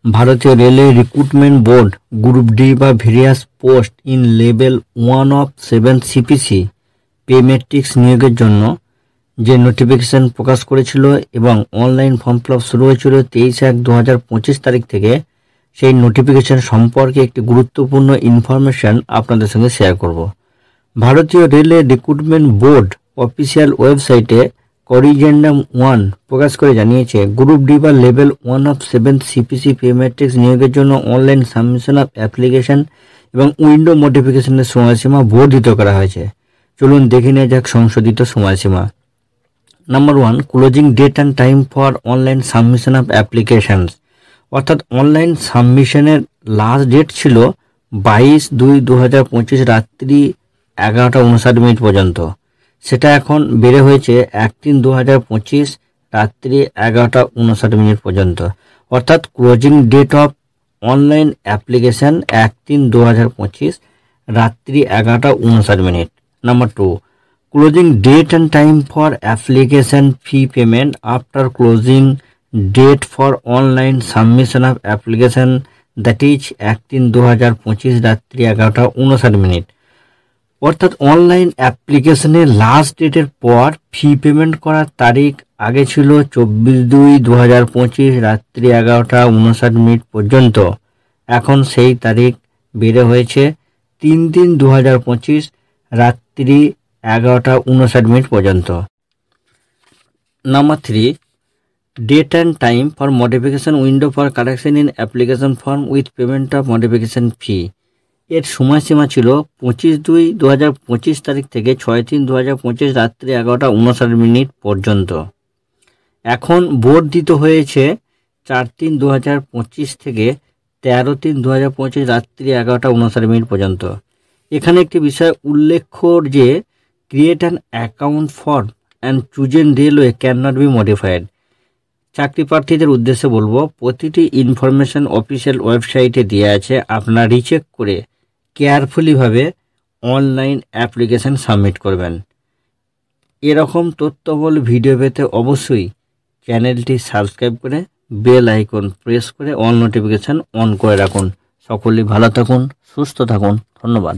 ভারতীয় রেলের recruitment board group D বা various post in level 1 of 7 CPC pay matrix নিয়োগের জন্য যে নোটিফিকেশন প্রকাশ করেছিল এবং অনলাইন ফর্ম ফিল আপ শুরু হয়েছিল 23/1/2025 তারিখ থেকে, সেই নোটিফিকেশন সম্পর্কে একটি গুরুত্বপূর্ণ ইনফরমেশন আপনাদের সঙ্গে শেয়ার করব। ভারতীয় রেলের রিক্রুটমেন্ট বোর্ড অফিসিয়াল ওয়েবসাইটে করিজেন্ডাম 1 প্রকাশ করে জানিয়েছে, গ্রুপ ডি বা level 1 of 7 CPC pay matrix নিয়োগের জন্য অনলাইন সাবমিশন অফ অ্যাপ্লিকেশন এবং উইন্ডো নোটিফিকেশনের সময়সীমা বর্ধিত করা হয়েছে। চলুন দেখে নেওয়া যাক সংশোধিত সময়সীমা। Number 1, closing date and time for online submission of applications, অর্থাৎ অনলাইন সাবমিশনের লাস্ট ডেট ছিল 22/2/2025 রাত্রি 11:59 পর্যন্ত। সেটা এখন বেড়ে হয়েছে 1/3/2025 রাত্রি 11:59 পর্যন্ত। অর্থাৎ closing date of online application 1/3/2025 রাত্রি 11:59। Number 2, closing date and time for application fee payment after closing date for online submission of application, that is 1/3/2025 রাত্রি 11:59। অর্থাৎ অনলাইন অ্যাপ্লিকেশনের লাস্ট ডেটের পর ফি পেমেন্ট করার তারিখ আগে ছিল 24/2/2025 রাত্রি 11:59 পর্যন্ত। এখন সেই তারিখ বেড়ে হয়েছে 3/3/2025 রাত্রি 11:59 পর্যন্ত। Number 3, date and time for modification window for correction in application form with payment of modification fee. এর সময়সীমা ছিল 25/2/2025 তারিখ থেকে 6/3/2025 রাত্রি 11:59 পর্যন্ত। এখন বর্ধিত হয়েছে 4/3/2025 থেকে 13/3/2025 রাত্রি 11:59 পর্যন্ত। এখানে একটি বিষয় উল্লেখ্য যে create an account form and chosen railway can not be modified. চাকরি প্রার্থীদের উদ্দেশ্যে বলবো, প্রতিটি ইনফরমেশন অফিসিয়াল ওয়েবসাইটে দেওয়া আছে, আপনারা রিচেক করে কেয়ারফুলিভাবে অনলাইন অ্যাপ্লিকেশন সাবমিট করবেন। এরকম তথ্যবহুল ভিডিও পেতে অবশ্যই চ্যানেলটি সাবস্ক্রাইব করে বেল আইকন প্রেস করে অল নোটিফিকেশান অন করে রাখুন। সকলেই ভালো থাকুন, সুস্থ থাকুন, ধন্যবাদ।